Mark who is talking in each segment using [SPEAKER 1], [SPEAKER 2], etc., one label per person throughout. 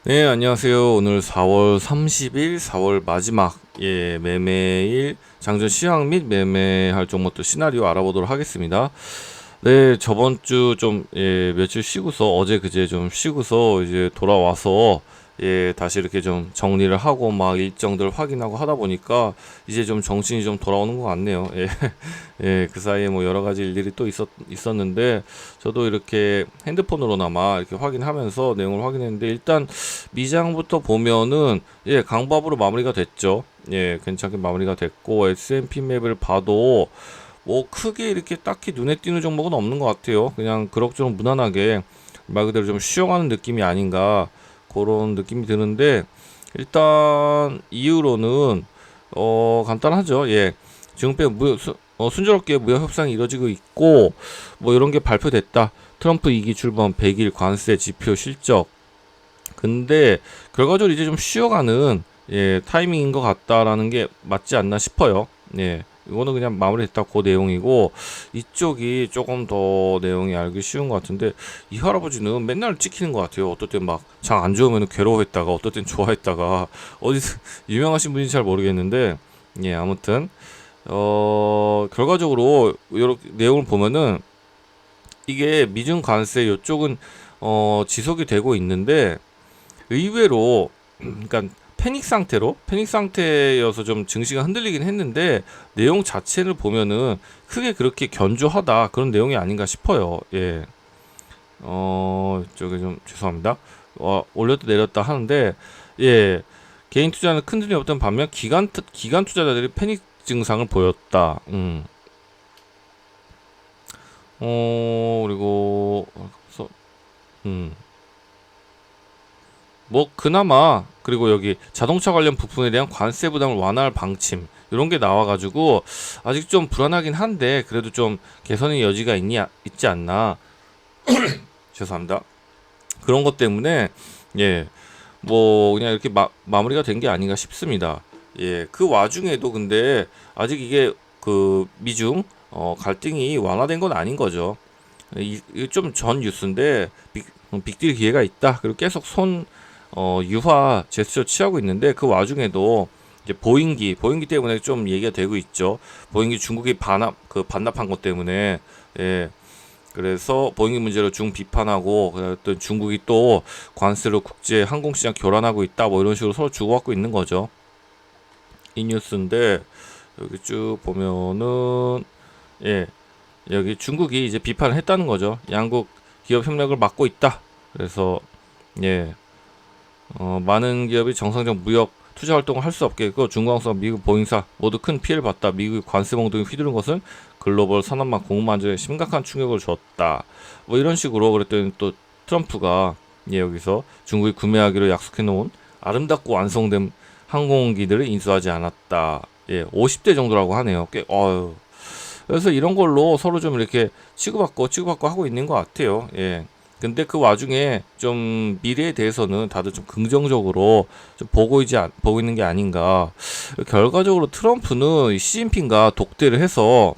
[SPEAKER 1] 네, 안녕하세요. 오늘 4월 30일, 4월 마지막 매매일 장전 시황 및 매매할 종목들 시나리오 알아보도록 하겠습니다. 네, 저번 주 좀 며칠 쉬고서 어제 그제 좀 쉬고서 이제 돌아와서 다시 이렇게 좀 정리를 하고 막 일정들 확인하고 하다 보니까 이제 좀 정신이 좀 돌아오는 것 같네요. 그 사이에 뭐 여러 가지 일들이 또 있었는데 저도 이렇게 핸드폰으로나마 이렇게 확인하면서 내용을 확인했는데 일단 미장부터 보면은 강밥으로 마무리가 됐죠. 괜찮게 마무리가 됐고 S&P 맵을 봐도 뭐 크게 이렇게 딱히 눈에 띄는 종목은 없는 것 같아요. 그냥 그럭저럭 무난하게 말 그대로 좀 쉬어가는 느낌이 아닌가 그런 느낌이 드는데 일단 이유로는 간단하죠. 지금빼 순조롭게 무역 협상이 이루어지고 있고 뭐 이런 게 발표됐다. 트럼프 2기 출범 100일 관세 지표 실적. 근데 결과적으로 이제 좀 쉬어가는 타이밍인 것 같다라는 게 맞지 않나 싶어요. 이거는 그냥 마무리됐다 그 내용이고 이쪽이 조금 더 내용이 알기 쉬운 것 같은데 이 할아버지는 맨날 찍히는 것 같아요. 어떨 땐 막 장 안 좋으면 괴로워했다가 어떨 땐 좋아했다가 어디서 유명하신 분인지 잘 모르겠는데 아무튼 결과적으로 이렇게 내용을 보면은 이게 미중 관세 이쪽은 지속이 되고 있는데 의외로 그러니까 패닉 상태여서 좀 증시가 흔들리긴 했는데 내용 자체를 보면은 크게 그렇게 견조하다 그런 내용이 아닌가 싶어요. 저기 좀 죄송합니다. 올렸다 내렸다 하는데 개인 투자는 큰 틀이 없던 반면 기관 투자자들이 패닉 증상을 보였다. 그리고 음. 뭐 그나마 그리고 여기 자동차 관련 부품에 대한 관세 부담을 완화할 방침 이런 게 나와가지고 아직 좀 불안하긴 한데 그래도 좀 개선의 여지가 있지 않나. 죄송합니다. 그런 것 때문에 뭐 그냥 이렇게 마무리가 된 게 아닌가 싶습니다. 그 와중에도 근데 아직 이게 그 미중 갈등이 완화된 건 아닌 거죠. 좀 전 뉴스인데 빅딜 기회가 있다. 그리고 계속 유화 제스처 취하고 있는데 그 와중에도 이제 보잉기 때문에 좀 얘기가 되고 있죠. 보잉기 중국이 반납한 것 때문에 그래서 보잉기 문제로 중 비판하고 그랬던 중국이 또 관세로 국제 항공시장 교란하고 있다 뭐 이런 식으로 서로 주고받고 있는 거죠. 이 뉴스인데 여기 쭉 보면은 예 여기 중국이 이제 비판을 했다는 거죠. 양국 기업 협력을 막고 있다. 그래서 예 많은 기업이 정상적 무역 투자 활동을 할 수 없게 했고 중공업사 미국 보잉사 모두 큰 피해를 봤다. 미국 관세 몽둥이 휘두른 것은 글로벌 산업망 공급 안정에 심각한 충격을 줬다. 뭐 이런 식으로 그랬더니 또 트럼프가 여기서 중국이 구매하기로 약속해 놓은 아름답고 완성된 항공기들을 인수하지 않았다. 50대 정도라고 하네요. 그래서 이런 걸로 서로 좀 이렇게 치고받고 하고 있는 것 같아요. 근데 그 와중에 좀 미래에 대해서는 다들 좀 긍정적으로 좀 보고 있는 게 아닌가. 결과적으로 트럼프는 시진핑과 독대를 해서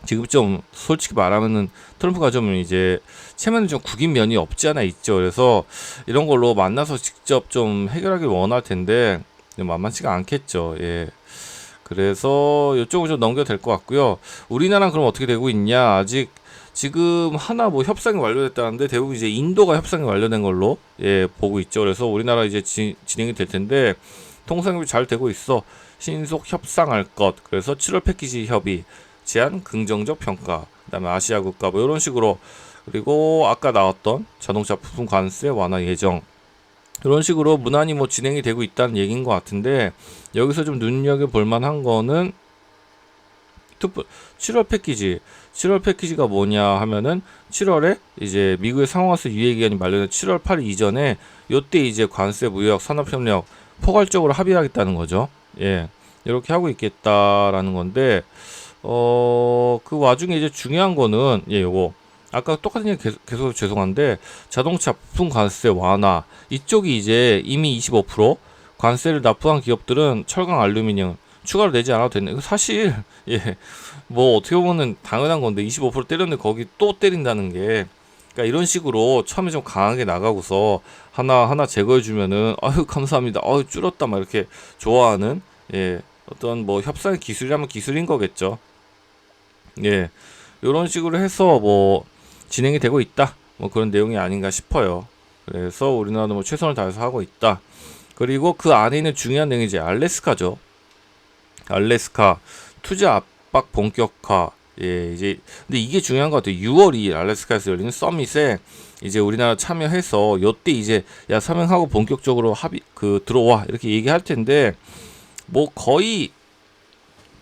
[SPEAKER 1] 지금 좀 솔직히 말하면은 트럼프가 좀 이제 체면이 좀 구긴 면이 없지 않아 있죠. 그래서 이런 걸로 만나서 직접 좀 해결하길 원할 텐데 만만치가 않겠죠. 그래서 이쪽을 좀 넘겨도 될 것 같고요. 우리나라는 그럼 어떻게 되고 있냐? 아직 지금 하나 뭐 협상이 완료됐다는데 대부분 이제 인도가 협상이 완료된 걸로 보고 있죠. 그래서 우리나라 이제 진행이 될 텐데 통상이 잘 되고 있어. 신속 협상할 것. 그래서 7월 패키지 협의 제한 긍정적 평가. 그다음에 아시아 국가 뭐 이런 식으로 그리고 아까 나왔던 자동차 부품 관세 완화 예정. 이런 식으로 무난히 뭐 진행이 되고 있다는 얘기인 것 같은데 여기서 좀 눈여겨볼 만한 거는 7월 패키지. 7월 패키지가 뭐냐 하면은 7월에 이제 미국의 상호화세 유예 기간이 만료된 7월 8일 이전에 요때 이제 관세 무역 산업협력 포괄적으로 합의하겠다는 거죠. 이렇게 하고 있겠다라는 건데 그 와중에 이제 중요한 거는 요거 아까 똑같은 얘기 계속 죄송한데 자동차 부품 관세 완화 이쪽이 이제 이미 25% 관세를 납부한 기업들은 철강 알루미늄 추가로 내지 않아도 되는 사실 뭐 어떻게 보면은 당연한 건데 25% 때렸는데 거기 또 때린다는 게 그러니까 이런 식으로 처음에 좀 강하게 나가고서 하나 제거해 주면은 아유 감사합니다. 아유 줄었다 막 이렇게 좋아하는 예 어떤 뭐 협상 기술이라면 기술인 거겠죠. 예 이런 식으로 해서 뭐 진행이 되고 있다. 뭐 그런 내용이 아닌가 싶어요. 그래서 우리나라도 뭐 최선을 다해서 하고 있다. 그리고 그 안에 있는 중요한 내용이 이제 알래스카죠. 알래스카 투자 압박 본격화. 예, 이제 근데 이게 중요한 것 같아요. 6월 2일 알래스카에서 열리는 서밋에 이제 우리나라 참여해서 요때 이제 야 서명하고 본격적으로 합의 들어와 이렇게 얘기할 텐데 뭐 거의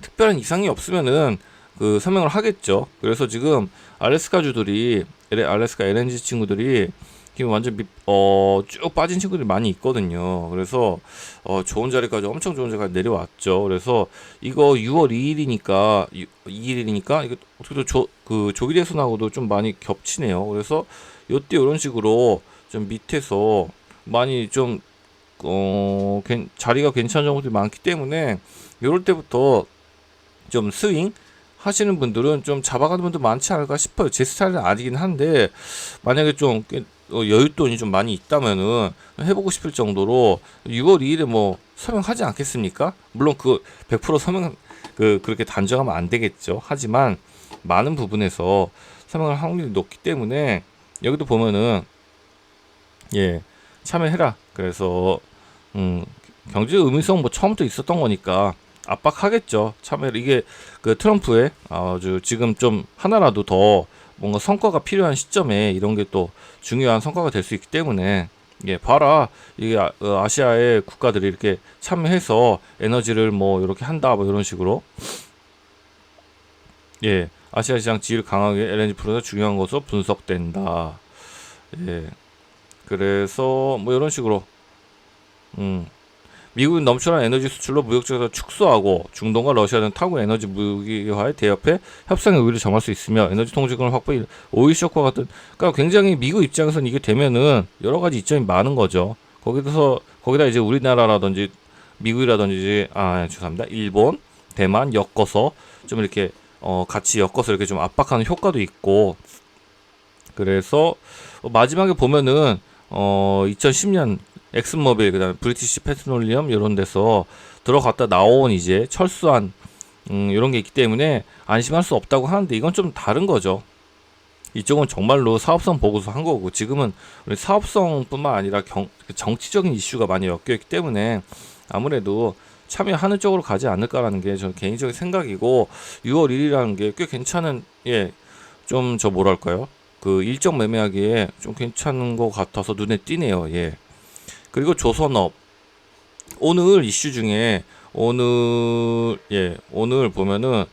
[SPEAKER 1] 특별한 이상이 없으면은 그 서명을 하겠죠. 그래서 지금 알래스카 주들이 알래스카 LNG 친구들이 지금 완전 쭉 빠진 친구들이 많이 있거든요. 그래서 좋은 자리까지 엄청 좋은 자리까지 내려왔죠. 그래서 이거 6월 2일이니까 2일이니까 이거 어떻게 그 조기 대선하고도 좀 많이 겹치네요. 그래서 요때 이런 식으로 좀 밑에서 많이 좀 자리가 괜찮은 정도들이 많기 때문에 요럴 때부터 좀 스윙 하시는 분들은 좀 잡아가는 분도 많지 않을까 싶어요. 제 스타일은 아니긴 한데 만약에 좀 여윳돈이 좀 많이 있다면은 해보고 싶을 정도로 6월 2일에 뭐 서명하지 않겠습니까? 물론 그 100% 서명 그렇게 단정하면 안 되겠죠. 하지만 많은 부분에서 서명할 확률이 높기 때문에 여기도 보면은 예 참여해라. 그래서 경제 의미성 뭐 처음부터 있었던 거니까 압박하겠죠. 참여를 이게 그 트럼프의 아주 지금 좀 하나라도 더 뭔가 성과가 필요한 시점에 이런 게 또 중요한 성과가 될 수 있기 때문에 예 봐라 이게 아시아의 국가들이 이렇게 참여해서 에너지를 뭐 이렇게 한다 뭐 이런 식으로 예 아시아 시장 지위를 강하게 LNG 프로가 중요한 것으로 분석된다. 예 그래서 뭐 이런 식으로 미국은 넘쳐난 에너지 수출로 무역 적자를 축소하고 중동과 러시아 등 타국 에너지 무기화의 대협에 협상의 의의를 정할 수 있으며 에너지 통제권을 확보해 오일 쇼크와 같은 그러니까 굉장히 미국 입장에서는 이게 되면은 여러 가지 이점이 많은 거죠. 거기다 이제 우리나라라든지 미국이라든지 죄송합니다. 일본, 대만 엮어서 좀 이렇게 같이 엮어서 이렇게 좀 압박하는 효과도 있고 그래서 마지막에 보면은 2010년 엑슨모빌 그다음에 브리티시 페트롤리엄 이런 데서 들어갔다 나온 이제 철수한 이런 게 있기 때문에 안심할 수 없다고 하는데 이건 좀 다른 거죠. 이쪽은 정말로 사업성 보고서 한 거고 지금은 우리 사업성뿐만 아니라 정치적인 이슈가 많이 엮여 있기 때문에 아무래도 참여하는 쪽으로 가지 않을까라는 게 저는 개인적인 생각이고 6월 1일이라는 게 꽤 괜찮은 좀 뭐랄까요 그 일정 매매하기에 좀 괜찮은 것 같아서 눈에 띄네요. 예. 그리고 조선업 오늘 이슈 중에 오늘 보면은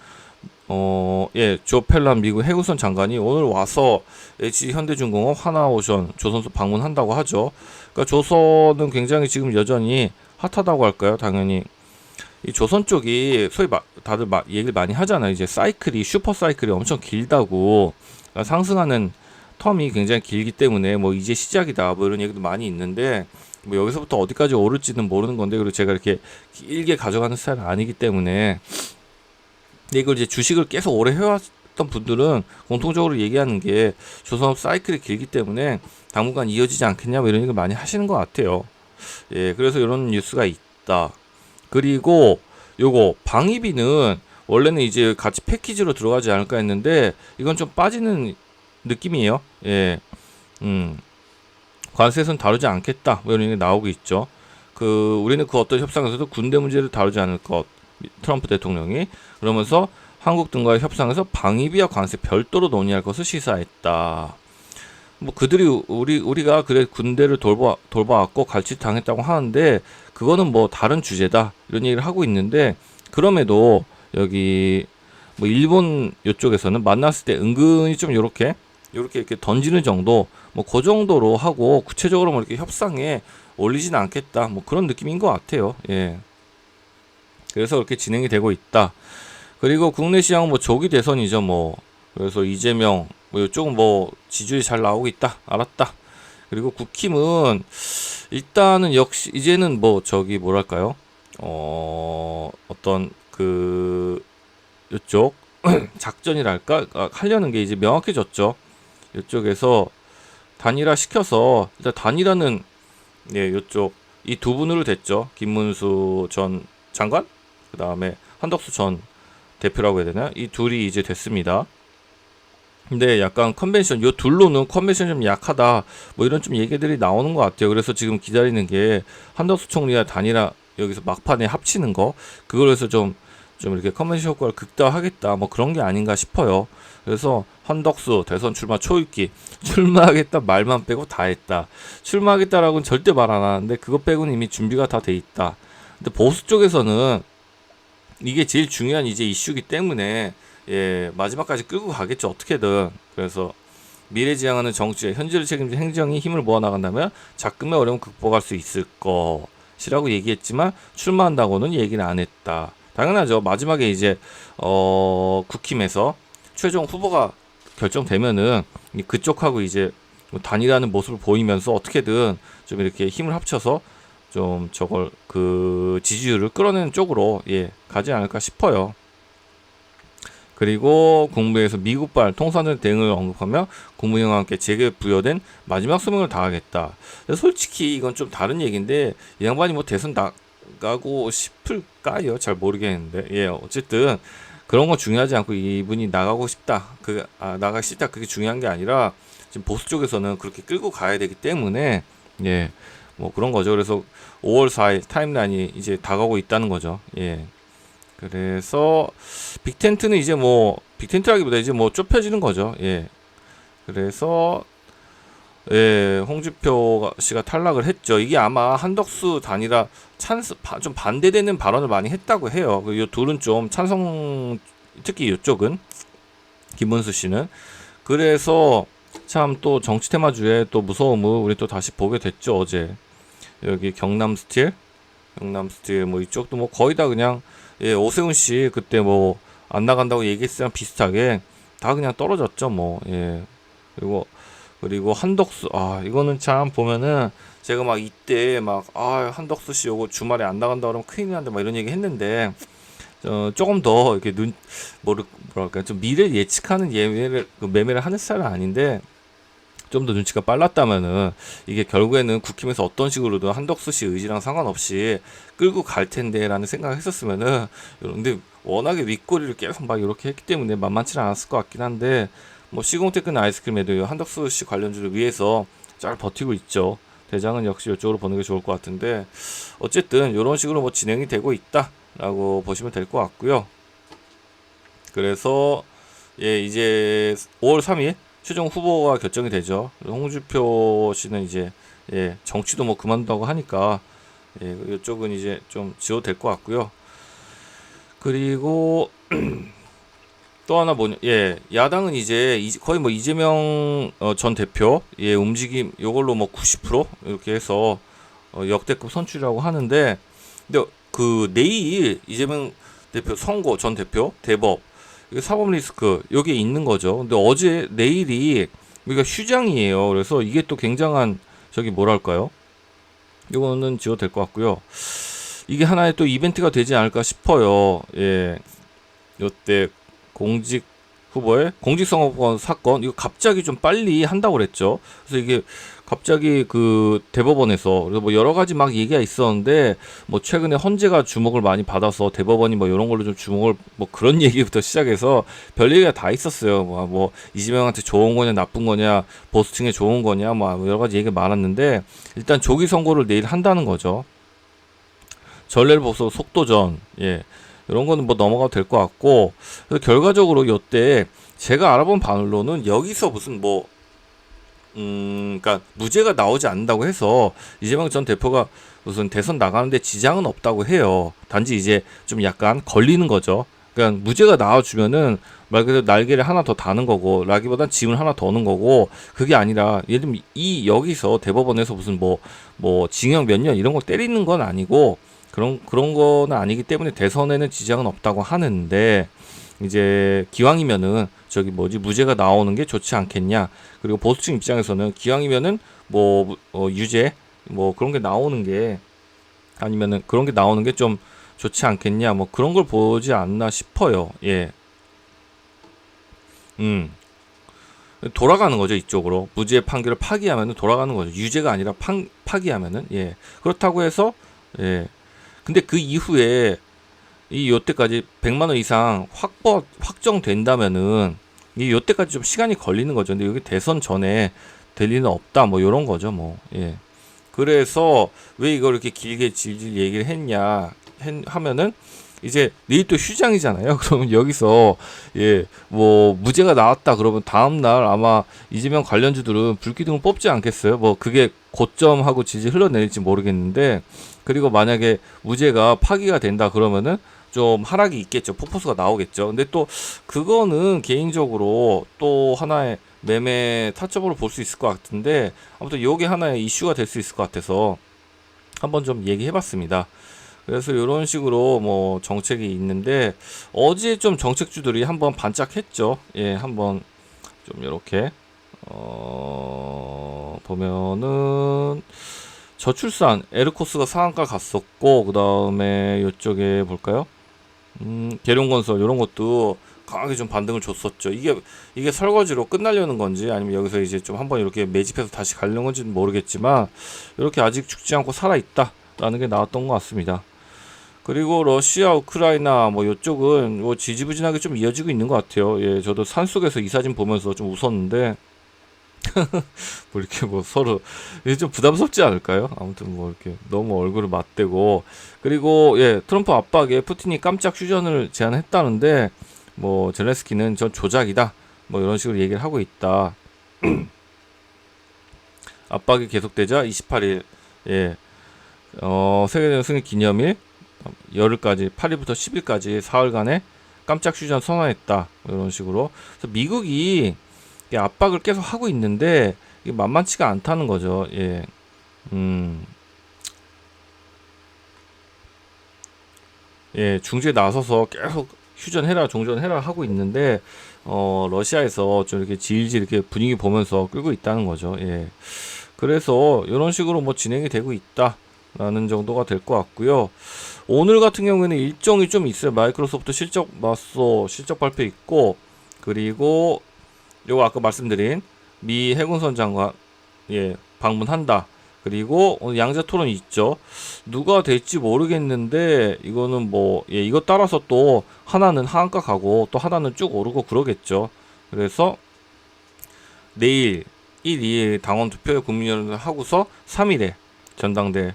[SPEAKER 1] 조펠란 미국 해우선 장관이 오늘 와서 HG 현대중공업 하나오션 조선소 방문한다고 하죠. 그러니까 조선은 굉장히 지금 여전히 핫하다고 할까요? 당연히 이 조선 쪽이 소위 다들 얘기를 많이 하잖아요. 이제 슈퍼 사이클이 엄청 길다고 그러니까 상승하는 텀이 굉장히 길기 때문에 뭐 이제 시작이다 뭐 이런 얘기도 많이 있는데 뭐 여기서부터 어디까지 오를지는 모르는 건데 그리고 제가 이렇게 길게 가져가는 스타일은 아니기 때문에 근데 이걸 이제 주식을 계속 오래 해왔던 분들은 공통적으로 얘기하는 게 조선업 사이클이 길기 때문에 당분간 이어지지 않겠냐 뭐 이런 얘기를 많이 하시는 것 같아요. 예, 그래서 이런 뉴스가 있다. 그리고 요거 방위비는 원래는 이제 같이 패키지로 들어가지 않을까 했는데 이건 좀 빠지는 느낌이에요. 예, 관세에서는 다루지 않겠다. 뭐 이런 게 나오고 있죠. 우리는 그 어떤 협상에서도 군대 문제를 다루지 않을 것. 트럼프 대통령이 그러면서 한국 등과의 협상에서 방위비와 관세 별도로 논의할 것을 시사했다. 뭐 그들이 우리가 그래 군대를 돌봐왔고 갈취 당했다고 하는데 그거는 뭐 다른 주제다 이런 얘기를 하고 있는데 그럼에도 여기 뭐 일본 이쪽에서는 만났을 때 은근히 좀 이렇게 던지는 정도 뭐 그 정도로 하고 구체적으로 뭐 이렇게 협상에 올리진 않겠다 뭐 그런 느낌인 것 같아요. 예. 그래서 그렇게 진행이 되고 있다. 그리고 국내 시장은 뭐 조기 대선이죠. 뭐 그래서 이재명 뭐 이쪽은 뭐 지지율이 잘 나오고 있다. 알았다. 그리고 국힘은 일단은 역시 이제는 뭐 뭐랄까요? 어떤 이쪽 작전이랄까 하려는 게 이제 명확해졌죠. 이쪽에서 단일화 시켜서 일단 단일화는 예, 요쪽 이 두 분으로 됐죠. 김문수 전 장관, 그 다음에 한덕수 전 대표라고 해야 되나? 이 둘이 이제 됐습니다. 근데 약간 컨벤션 요 둘로는 컨벤션이 좀 약하다 뭐 이런 좀 얘기들이 나오는 것 같아요. 그래서 지금 기다리는 게 한덕수 총리와 단일화 여기서 막판에 합치는 거 그걸 해서 좀 이렇게 컨벤션 효과를 극대화하겠다 뭐 그런 게 아닌가 싶어요. 그래서 한덕수 대선 출마 초읽기 출마하겠다 말만 빼고 다 했다. 출마하겠다라고는 절대 말 안 하는데 그거 빼고는 이미 준비가 다 돼 있다. 근데 보수 쪽에서는 이게 제일 중요한 이제 이슈기 때문에 예, 마지막까지 끌고 가겠죠. 어떻게든. 그래서 미래지향하는 정치에 현재를 책임진 행정이 힘을 모아 나간다면 작금의 어려움 극복할 수 있을 것이라고 얘기했지만 출마한다고는 얘기를 안 했다. 당연하죠. 마지막에 이제 국힘에서 최종 후보가 결정되면은 그쪽하고 이제 단일화하는 모습을 보이면서 어떻게든 좀 이렇게 힘을 합쳐서 좀 저걸 그 지지율을 끌어내는 쪽으로 예 가지 않을까 싶어요. 그리고 국무회에서 미국발 통사전 대응을 언급하며 국무위원과 함께 제게 부여된 마지막 소명을 다하겠다. 솔직히 이건 좀 다른 얘기인데 이 양반이 뭐 대선 나가고 싶을까요? 잘 모르겠는데 예 어쨌든 그런 건 중요하지 않고 이분이 나가고 싶다 나가기 싫다 그게 중요한 게 아니라 지금 보수 쪽에서는 그렇게 끌고 가야 되기 때문에 예 뭐 그런 거죠. 그래서 5월 4일 타임라인이 이제 다가오고 있다는 거죠. 예. 그래서 빅텐트는 이제 뭐 빅텐트라기보다 이제 뭐 좁혀지는 거죠. 예. 그래서 예, 홍준표 씨가 탈락을 했죠. 이게 아마 한덕수 단일화 좀 반대되는 발언을 많이 했다고 해요. 이 둘은 좀 찬성, 특히 이쪽은 김문수 씨는 그래서 참 또 정치 테마주에 또 무서움을 우리 또 다시 보게 됐죠. 어제 여기 경남 스틸 뭐 이쪽도 뭐 거의 다 그냥 예, 오세훈 씨 그때 뭐 안 나간다고 얘기했을 때 비슷하게 다 그냥 떨어졌죠, 뭐. 예. 그리고 한덕수 이거는 참 보면은 제가 막 이때 막 한덕수 씨 요거 주말에 안 나간다 그러면 큰일 난다 막 이런 얘기 했는데 조금 더 이렇게 뭐랄까 좀 미래 예측하는 매매를 하는 스타일은 아닌데 좀 더 눈치가 빨랐다면은 이게 결국에는 국힘에서 어떤 식으로든 한덕수 씨 의지랑 상관없이 끌고 갈 텐데라는 생각을 했었으면은 근데 워낙에 윗꼬리를 계속 막 이렇게 했기 때문에 만만치 않았을 것 같긴 한데 뭐 시공태 끈 아이스크림에도 한덕수 씨 관련주를 위해서 잘 버티고 있죠. 대장은 역시 이쪽으로 보는 게 좋을 것 같은데 어쨌든 이런 식으로 뭐 진행이 되고 있다라고 보시면 될 것 같고요. 그래서 예 이제 5월 3일 최종 후보가 결정이 되죠. 홍준표 씨는 이제 예, 정치도 뭐 그만둔다고 하니까 예, 이쪽은 이제 좀 지워도 될 것 같고요. 그리고 또 하나 야당은 이제 거의 뭐 이재명 전 대표 예, 움직임 요걸로 뭐 90% 이렇게 해서 역대급 선출이라고 하는데 근데 그 내일 이재명 대표 선고 전 대표 대법 사법 리스크 여기에 있는 거죠. 근데 내일이 우리가 휴장이에요. 그래서 이게 또 굉장한 뭐랄까요? 이거는 지워도 될 것 같고요. 이게 하나의 또 이벤트가 되지 않을까 싶어요. 예, 이때 공직 후보의 공직선거권 사건 이거 갑자기 좀 빨리 한다고 그랬죠. 그래서 이게 갑자기 그 대법원에서 그래서 뭐 여러 가지 막 얘기가 있었는데 뭐 최근에 헌재가 주목을 많이 받아서 대법원이 뭐 이런 걸로 좀 주목을 뭐 그런 얘기부터 시작해서 별 얘기가 다 있었어요. 뭐 이재명한테 좋은 거냐 나쁜 거냐 보수층에 좋은 거냐 뭐 여러 가지 얘기가 많았는데 일단 조기 선고를 내일 한다는 거죠. 전례를 보소 속도전 예. 이런 거는 뭐 넘어가도 될 것 같고 그래서 결과적으로 이때 제가 알아본 바로는 여기서 무슨 그러니까 무죄가 나오지 않는다고 해서 이재명 전 대표가 무슨 대선 나가는데 지장은 없다고 해요. 단지 이제 좀 약간 걸리는 거죠. 그러니까 무죄가 나와주면은 말 그대로 날개를 하나 더 다는 거고 라기보단 짐을 하나 더 넣는 거고 그게 아니라 예를 들면 여기서 대법원에서 무슨 뭐 징역 몇 년 이런 거 때리는 건 아니고 그런 거는 아니기 때문에 대선에는 지장은 없다고 하는데 이제 기왕이면은 무죄가 나오는 게 좋지 않겠냐. 그리고 보수층 입장에서는 기왕이면은 유죄 그런 게 나오는 게 아니면은 그런 게 나오는 게 좀 좋지 않겠냐. 뭐 그런 걸 보지 않나 싶어요. 예. 돌아가는 거죠. 이쪽으로 무죄 판결을 파기하면은 돌아가는 거죠. 유죄가 아니라 파기하면은. 예. 그렇다고 해서 예. 근데 그 이후에 이 요때까지 100만 원 이상 확정된다면은 이 요때까지 좀 시간이 걸리는 거죠. 근데 여기 대선 전에 될 리는 없다. 뭐 요런 거죠. 뭐. 예. 그래서 왜 이걸 이렇게 길게 질질 얘기를 하면은 이제 내일 또 휴장이잖아요. 그러면 여기서 예 뭐 무죄가 나왔다 그러면 다음 날 아마 이재명 관련주들은 불기둥을 뽑지 않겠어요. 뭐 그게 고점하고 질질 흘러내릴지 모르겠는데, 그리고 만약에 무죄가 파기가 된다 그러면은 좀 하락이 있겠죠. 폭포수가 나오겠죠. 근데 또 그거는 개인적으로 또 하나의 매매 타점으로 볼 수 있을 것 같은데, 아무튼 요게 하나의 이슈가 될 수 있을 것 같아서 한번 좀 얘기해봤습니다. 그래서 이런 식으로 뭐 정책이 있는데, 어제 좀 정책주들이 한번 반짝했죠. 예, 한번 좀 이렇게 보면은 저출산 에르코스가 상한가 갔었고, 그 다음에 이쪽에 볼까요? 계룡건설 이런 것도 강하게 좀 반등을 줬었죠. 이게 설거지로 끝나려는 건지 아니면 여기서 이제 좀 한번 이렇게 매집해서 다시 가려는 건지는 모르겠지만, 이렇게 아직 죽지 않고 살아 있다라는 게 나왔던 것 같습니다. 그리고 러시아, 우크라이나 뭐 이쪽은 뭐 지지부진하게 좀 이어지고 있는 것 같아요. 예, 저도 산속에서 이 사진 보면서 좀 웃었는데 뭐 이렇게 뭐 서로 이게 좀 부담스럽지 않을까요? 아무튼 뭐 이렇게 너무 얼굴을 맞대고, 그리고 예, 트럼프 압박에 푸틴이 깜짝 휴전을 제안했다는데, 뭐 젤렌스키는 전 조작이다 뭐 이런 식으로 얘기를 하고 있다. 압박이 계속되자 28일 예, 세계대전 승리 기념일 열흘까지 8일부터 10일까지 사흘간의 깜짝 휴전 선언했다. 이런 식으로. 그래서 미국이 압박을 계속 하고 있는데 이게 만만치가 않다는 거죠. 예. 예, 중재에 나서서 계속 휴전해라, 종전해라 하고 있는데, 러시아에서 좀 이렇게 질질 이렇게 분위기 보면서 끌고 있다는 거죠. 예. 그래서 이런 식으로 뭐 진행이 되고 있다라는 정도가 될 것 같고요. 오늘 같은 경우에는 일정이 좀 있어요. 마이크로소프트 실적 발표 있고, 그리고 요거 아까 말씀드린 미 해군선 장관 예 방문한다. 그리고 오늘 양자 토론이 있죠. 누가 될지 모르겠는데 이거는 뭐 예 이거 따라서 또 하나는 하한가 가고 또 하나는 쭉 오르고 그러겠죠. 그래서 내일 1, 2일 당원 투표 국민연을 하고서 3일에 전당대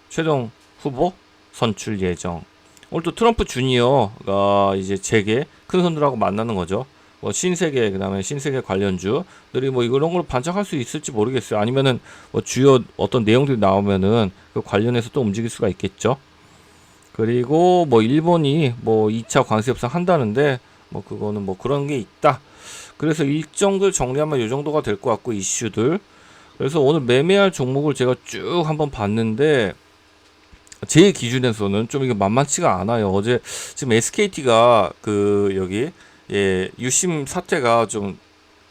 [SPEAKER 1] 최종 후보 선출 예정. 오늘 또 트럼프 주니어가 이제 재계 큰 손들하고 만나는 거죠. 뭐 신세계, 그다음에 신세계 관련주들이 뭐 이런 걸로 반짝할 수 있을지 모르겠어요. 아니면은 뭐 주요 어떤 내용들이 나오면은 그 관련해서 또 움직일 수가 있겠죠. 그리고 뭐 일본이 뭐 2차 관세 협상 한다는데 뭐 그거는 뭐 그런 게 있다. 그래서 일정들 정리하면 이 정도가 될 것 같고, 이슈들. 그래서 오늘 매매할 종목을 제가 쭉 한번 봤는데 제 기준에서는 좀 이게 만만치가 않아요. 어제 지금 SKT가 그 여기 예 유심 사태가 좀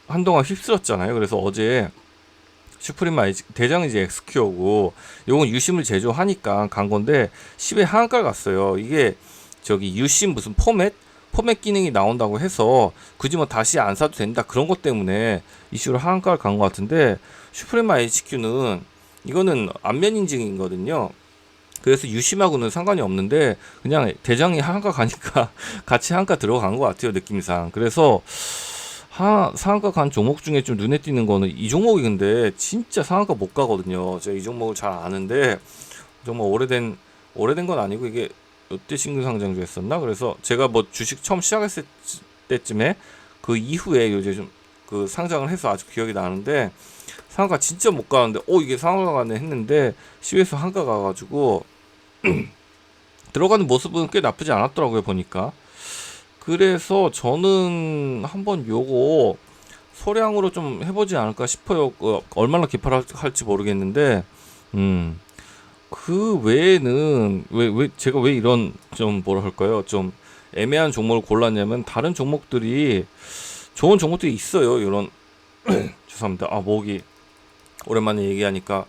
[SPEAKER 1] 한동안 휩쓸었잖아요. 그래서 어제 슈프림 대장이 이제 엑스큐어고 요건 유심을 제조하니까 간 건데 10에 하한가를 갔어요. 이게 저기 유심 무슨 포맷 기능이 나온다고 해서 굳이 뭐 다시 안 사도 된다 그런 것 때문에 이슈로 하한가를 간 것 같은데, 슈프림 HQ는 이거는 안면 인증이거든요. 그래서 유심하고는 상관이 없는데 그냥 대장이 하한가 가니까 같이 하한가 들어간 것 같아요, 느낌상. 그래서 상한가 간 종목 중에 좀 눈에 띄는 거는 이 종목이, 근데 진짜 상한가 못 가거든요. 제가 이 종목을 잘 아는데 정말 오래된 건 아니고 이게 롯데 신규상장주 했었나? 그래서 제가 뭐 주식 처음 시작했을 때쯤에 그 이후에 요새 좀 그 상장을 해서 아주 기억이 나는데, 상한가 진짜 못 가는데 이게 상한가 가네 했는데 10에서 한가 가가지고 들어가는 모습은 꽤 나쁘지 않았더라고요, 보니까. 그래서 저는 한번 요거 소량으로 좀 해보지 않을까 싶어요. 얼마나 기팔할지 모르겠는데, 그 외에는 제가 왜 이런 좀 뭐라 할까요? 좀 애매한 종목을 골랐냐면, 다른 종목들이 좋은 종목들이 있어요. 이런 죄송합니다. 목이 오랜만에 얘기하니까.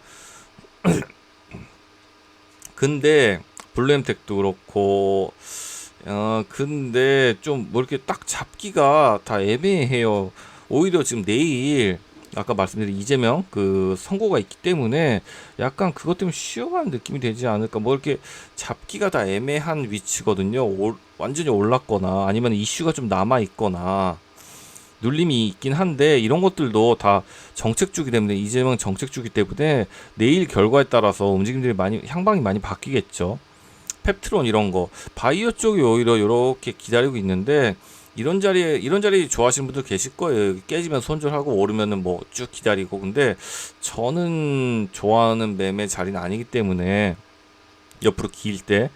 [SPEAKER 1] 근데 블루엠텍도 그렇고 근데 좀 뭐 이렇게 딱 잡기가 다 애매해요. 오히려 지금 내일 아까 말씀드린 이재명 그 선고가 있기 때문에 약간 그것 때문에 쉬어가는 느낌이 되지 않을까. 뭐 이렇게 잡기가 다 애매한 위치거든요. 완전히 올랐거나 아니면 이슈가 좀 남아 있거나 눌림이 있긴 한데, 이런 것들도 다 정책 주기 때문에, 이재명 정책 주기 때문에 내일 결과에 따라서 움직임들이 많이 향방이 많이 바뀌겠죠. 펩트론 이런 거 바이오 쪽이 오히려 이렇게 기다리고 있는데, 이런 자리 좋아하시는 분들 계실 거예요. 깨지면 손절하고 오르면은 뭐 쭉 기다리고. 근데 저는 좋아하는 매매 자리는 아니기 때문에, 옆으로 길 때,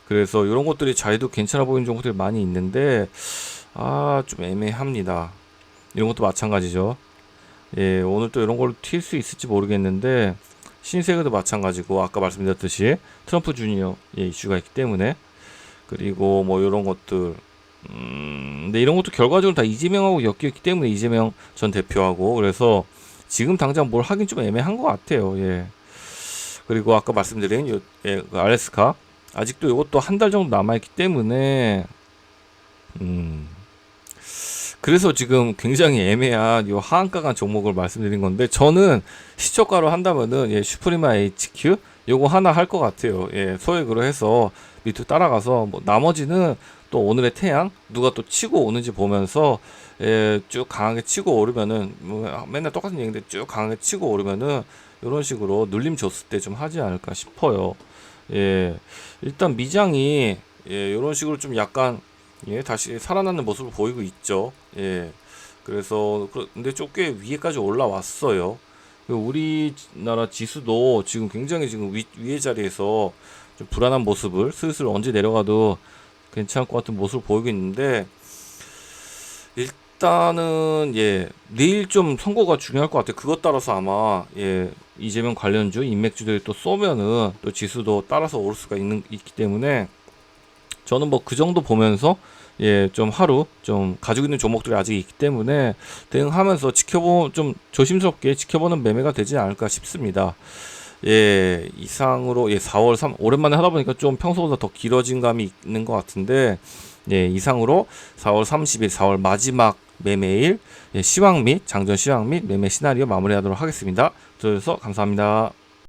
[SPEAKER 1] 그래서 이런 것들이 자리도 괜찮아 보이는 종목들이 많이 있는데 좀 애매합니다. 이런 것도 마찬가지죠. 예, 오늘 또 이런 걸로 튈 수 있을지 모르겠는데, 신세계도 마찬가지고 아까 말씀드렸듯이 트럼프 주니어 이슈가 있기 때문에, 그리고 뭐 이런 것들 근데 이런 것도 결과적으로 다 이재명하고 엮여있기 때문에, 이재명 전 대표하고. 그래서 지금 당장 뭘 하긴 좀 애매한 것 같아요. 예. 그리고 아까 말씀드린 그 알래스카 아직도 이것도 한 달 정도 남아있기 때문에 그래서 지금 굉장히 애매한 요 하한가 간 종목을 말씀드린 건데, 저는 시초가로 한다면은 슈프리마 HQ 요거 하나 할 것 같아요. 소액으로 해서 밑으로 따라가서, 뭐 나머지는 또 오늘의 태양 누가 또 치고 오는지 보면서 쭉 강하게 치고 오르면은, 뭐 맨날 똑같은 얘기인데 쭉 강하게 치고 오르면은 이런 식으로 눌림 줬을 때 좀 하지 않을까 싶어요. 일단 미장이 이런 식으로 좀 약간 다시 살아나는 모습을 보이고 있죠. 그래서 근데 좀 꽤 위에까지 올라왔어요. 우리나라 지수도 지금 굉장히 지금 위에 자리에서 좀 불안한 모습을, 슬슬 언제 내려가도 괜찮을 것 같은 모습을 보이고 있는데, 일단은 내일 좀 선거가 중요할 것 같아요. 그것 따라서 아마 이재명 관련주 인맥주들이 또 쏘면은 또 지수도 따라서 오를 수가 있기 때문에, 저는 뭐 그 정도 보면서 좀 하루 좀 가지고 있는 종목들이 아직 있기 때문에 대응하면서 좀 조심스럽게 지켜보는 매매가 되지 않을까 싶습니다. 이상으로 4월 3 오랜만에 하다 보니까 좀 평소보다 더 길어진 감이 있는 것 같은데, 이상으로 4월 30일 4월 마지막 매매일 시황 및 장전 시황 및 매매 시나리오 마무리하도록 하겠습니다. 들어주셔서 감사합니다.